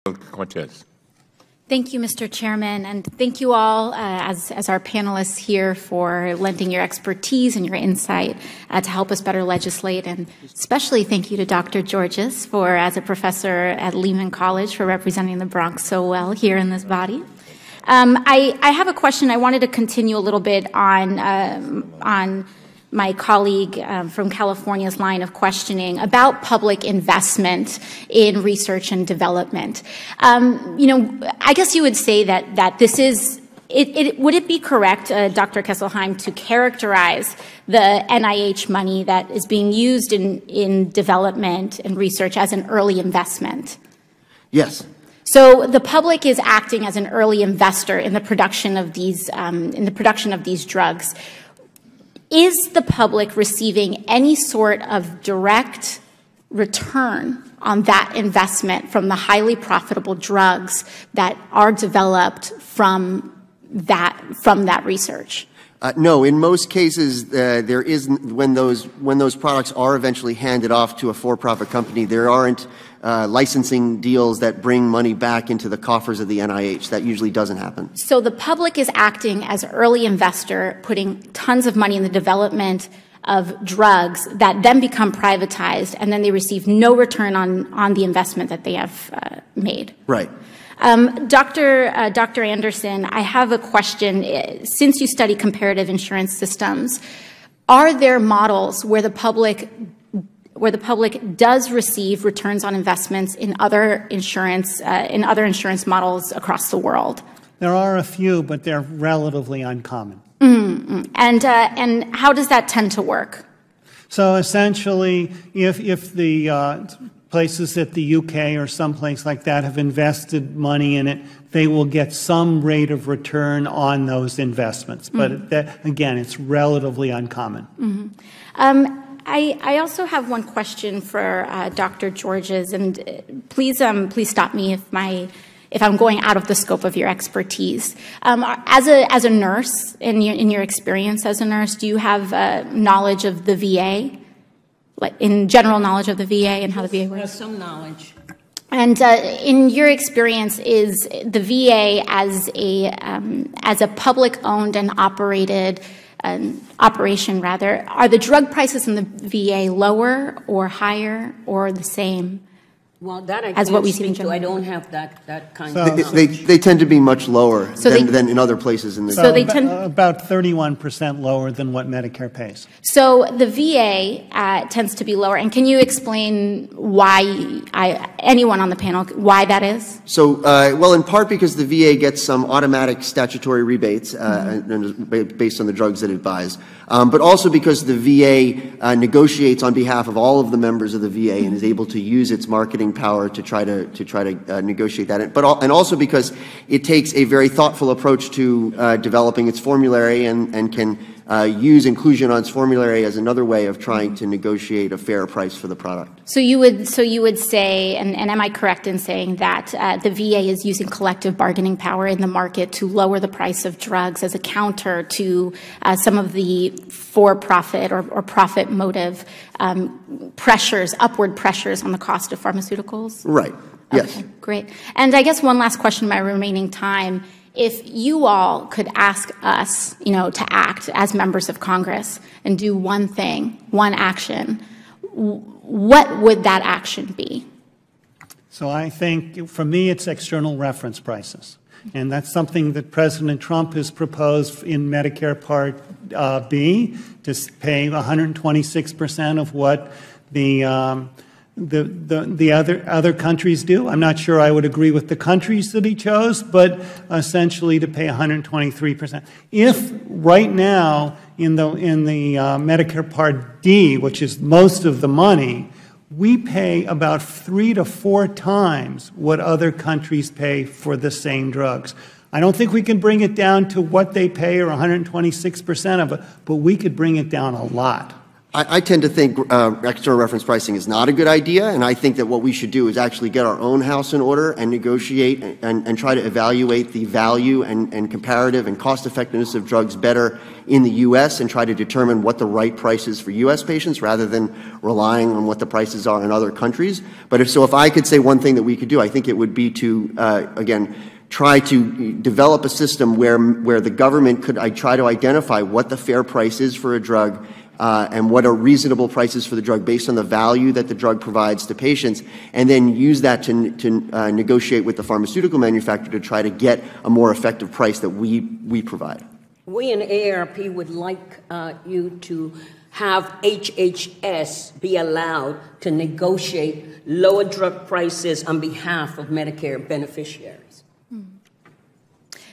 Ocasio-Cortez. Thank you, Mr. Chairman, and thank you all as our panelists here for lending your expertise and your insight to help us better legislate, and especially thank you to Dr. Georges for, as a professor at Lehman College, for representing the Bronx so well here in this body. I have a question. I wanted to continue a little bit on my colleague from California's line of questioning about public investment in research and development. I guess you would say that this is, would it be correct, Dr. Kesselheim, to characterize the NIH money that is being used in development and research as an early investment? Yes. So the public is acting as an early investor in the production of these drugs. Is the public receiving any sort of direct return on that investment from the highly profitable drugs that are developed from that research? No, in most cases, there isn't. When those products are eventually handed off to a for-profit company, there aren't licensing deals that bring money back into the coffers of the NIH. That usually doesn't happen. So the public is acting as an early investor, putting tons of money in the development of drugs that then become privatized, and then they receive no return on the investment that they have made. Right. Dr. Anderson, I have a question. Since you study comparative insurance systems, are there models where the public does receive returns on investments in other insurance models across the world? There are a few, but they're relatively uncommon. Mm-hmm. And how does that tend to work? So essentially, if the places at the UK or someplace like that have invested money in it, they will get some rate of return on those investments. But again, it's relatively uncommon. Mm-hmm. I also have one question for Dr. Georges, and please stop me if I'm going out of the scope of your expertise. As a nurse, in your experience as a nurse, do you have knowledge of the VA? Like in general knowledge of the VA and how the VA works? Some knowledge. And in your experience, is the VA as a public-owned and operated operation, rather, are the drug prices in the VA lower or higher or the same? Well, that I as what we see in general. I don't have that kind of knowledge. They tend to be much lower than in other places in the So they tend about 31% lower than what Medicare pays. So the VA tends to be lower. And can you explain why, anyone on the panel, why that is? So, well, in part because the VA gets some automatic statutory rebates based on the drugs that it buys, but also because the VA negotiates on behalf of all of the members of the VA and is able to use its marketing power to try to negotiate that, and also because it takes a very thoughtful approach to developing its formulary and can use inclusion on its formulary as another way of trying to negotiate a fair price for the product. So you would say, and am I correct in saying that the VA is using collective bargaining power in the market to lower the price of drugs as a counter to some of the for-profit or profit motive pressures, upward pressures on the cost of pharmaceuticals? Right. Yes. Okay, great. And I guess one last question in my remaining time. If you all could ask us, to act as members of Congress and do one thing, one action, what would that action be? So I think, for me, it's external reference prices. And that's something that President Trump has proposed in Medicare Part B, to pay 126% of what the other countries do. I'm not sure I would agree with the countries that he chose, but essentially to pay 123%. If right now in the Medicare Part D, which is most of the money, we pay about 3 to 4 times what other countries pay for the same drugs. I don't think we can bring it down to what they pay or 126% of it, but we could bring it down a lot. I tend to think external reference pricing is not a good idea, and I think that what we should do is actually get our own house in order and negotiate and try to evaluate the value and comparative and cost effectiveness of drugs better in the U.S. and try to determine what the right price is for U.S. patients rather than relying on what the prices are in other countries. But if I could say one thing that we could do, I think it would be to, again, try to develop a system where the government could try to identify what the fair price is for a drug and what are reasonable prices for the drug based on the value that the drug provides to patients, and then use that to negotiate with the pharmaceutical manufacturer to try to get a more effective price that we provide. We in AARP would like you to have HHS be allowed to negotiate lower drug prices on behalf of Medicare beneficiaries.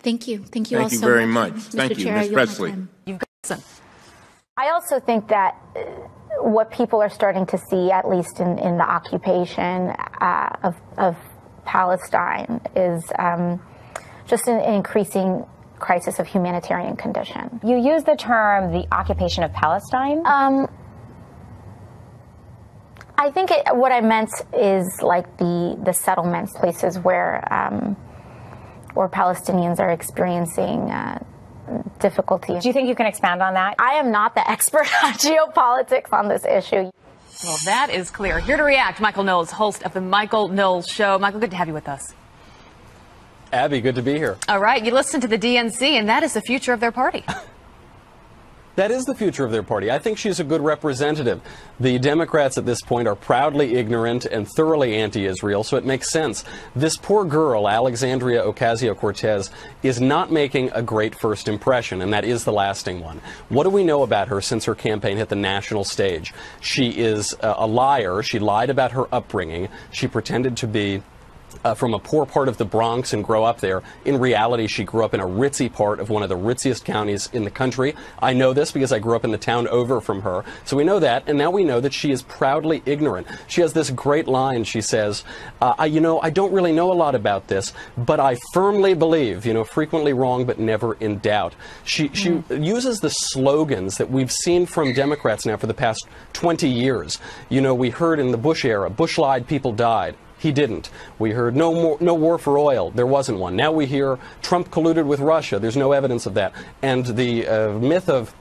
Thank you. Thank you all so much. Thank you very much. Mr. Thank you, Chair, Ms. Presley. You've got some. I also think that what people are starting to see, at least in the occupation of Palestine, is just an increasing crisis of humanitarian condition. You use the term the occupation of Palestine? I think what I meant is like the settlements, places where Palestinians are experiencing difficulty. Do you think you can expand on that? I am not the expert on geopolitics on this issue. Well, that is clear. Here to react, Michael Knowles, host of The Michael Knowles Show. Michael, good to have you with us. Abby, good to be here. All right, you listen to the DNC, and that is the future of their party. That is the future of their party. I think she's a good representative. The Democrats at this point are proudly ignorant and thoroughly anti-Israel, so it makes sense. This poor girl, Alexandria Ocasio-Cortez, is not making a great first impression, and that is the lasting one. What do we know about her since her campaign hit the national stage? She is a liar. She lied about her upbringing. She pretended to be from a poor part of the Bronx and grow up there. In reality, she grew up in a ritzy part of one of the ritziest counties in the country. I know this because I grew up in the town over from her. So we know that, and now we know that she is proudly ignorant. She has this great line. She says, I don't really know a lot about this, but I firmly believe, frequently wrong, but never in doubt. She uses the slogans that we've seen from Democrats now for the past 20 years. We heard in the Bush era, Bush lied, people died. He didn't. We heard no war for oil. There wasn't one. Now we hear Trump colluded with Russia. There's no evidence of that. And the myth of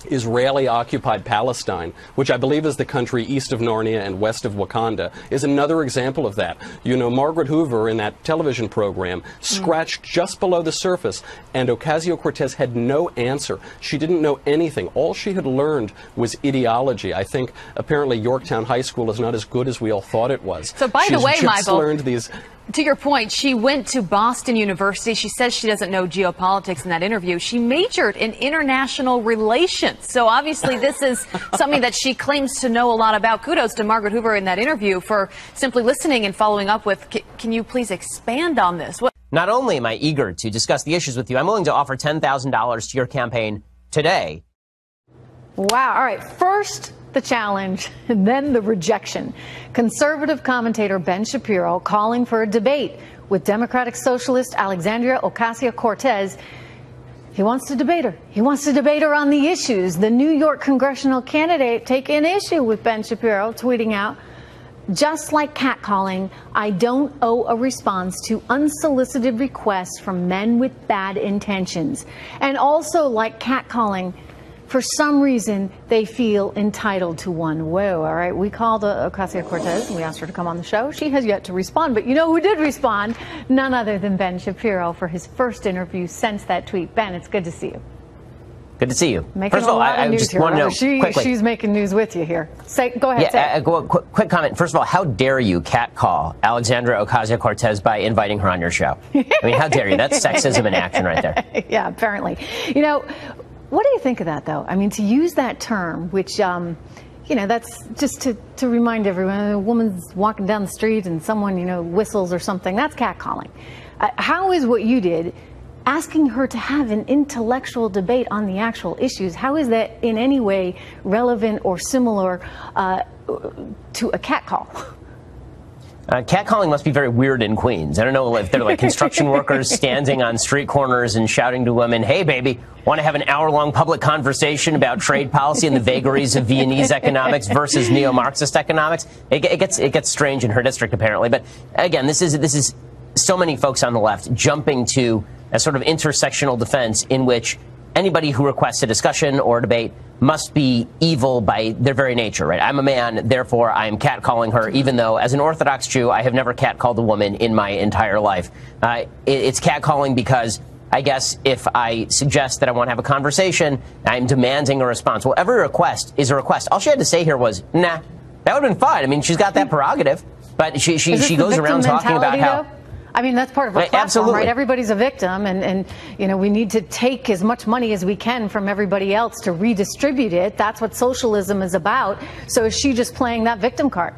Israeli-occupied Palestine, which I believe is the country east of Narnia and west of Wakanda, is another example of that. Margaret Hoover in that television program scratched just below the surface, and Ocasio-Cortez had no answer. She didn't know anything. All she had learned was ideology. I think apparently Yorktown High School is not as good as we all thought it was. So by the way, Michael, learned these. To your point, she went to Boston University. She says she doesn't know geopolitics in that interview. She majored in international relations. So obviously this is something that she claims to know a lot about. Kudos to Margaret Hoover in that interview for simply listening and following up with, can you please expand on this? Not only am I eager to discuss the issues with you, I'm willing to offer $10,000 to your campaign today. Wow. All right. First, the challenge, and then the rejection. Conservative commentator Ben Shapiro calling for a debate with Democratic Socialist Alexandria Ocasio-Cortez. He wants to debate her. He wants to debate her on the issues. The New York congressional candidate taking issue with Ben Shapiro, tweeting out, just like catcalling, I don't owe a response to unsolicited requests from men with bad intentions. And also like catcalling, for some reason, they feel entitled to one. Whoa, all right. We called Ocasio-Cortez and we asked her to come on the show. She has yet to respond. But you know who did respond? None other than Ben Shapiro for his first interview since that tweet. Ben, it's good to see you. Good to see you. Making First of all, I just want to know quickly. She's making news with you here. Go ahead. Quick comment. First of all, how dare you catcall Alexandra Ocasio-Cortez by inviting her on your show? I mean, how dare you? That's sexism in action right there. Yeah, apparently. What do you think of that, though? I mean, to use that term, which, that's just to remind everyone, a woman's walking down the street and someone, whistles or something, that's catcalling. How is what you did, asking her to have an intellectual debate on the actual issues, how is that in any way relevant or similar to a catcall? Catcalling must be very weird in Queens. I don't know if they're like construction workers standing on street corners and shouting to women, "Hey, baby, want to have an hour-long public conversation about trade policy and the vagaries of Viennese economics versus neo-Marxist economics?" It gets strange in her district, apparently. But again, this is so many folks on the left jumping to a sort of intersectional defense in which anybody who requests a discussion or a debate must be evil by their very nature, right? I'm a man, therefore I'm catcalling her, even though as an Orthodox Jew, I have never catcalled a woman in my entire life. It's catcalling because I guess if I suggest that I want to have a conversation, I'm demanding a response. Well, every request is a request. All she had to say here was, nah, that would have been fine. I mean, she's got that prerogative, but she goes around talking about how... I mean, that's part of a platform, absolutely. right? Everybody's a victim, and you know, we need to take as much money as we can from everybody else to redistribute it. That's what socialism is about. So is she just playing that victim card?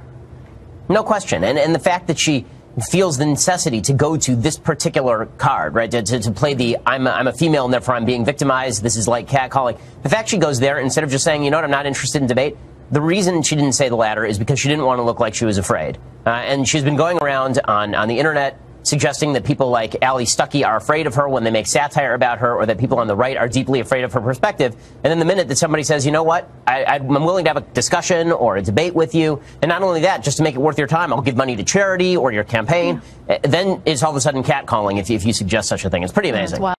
No question. And the fact that she feels the necessity to go to this particular card, right, to play the I'm a female and therefore I'm being victimized, this is like catcalling. The fact she goes there instead of just saying, you know what, I'm not interested in debate, the reason she didn't say the latter is because she didn't want to look like she was afraid. And she's been going around on the internet suggesting that people like Ali Stuckey are afraid of her when they make satire about her, or that people on the right are deeply afraid of her perspective. And then the minute that somebody says, you know what, I'm willing to have a discussion or a debate with you, and not only that, just to make it worth your time, I'll give money to charity or your campaign, then it's all of a sudden catcalling if you suggest such a thing. It's pretty amazing.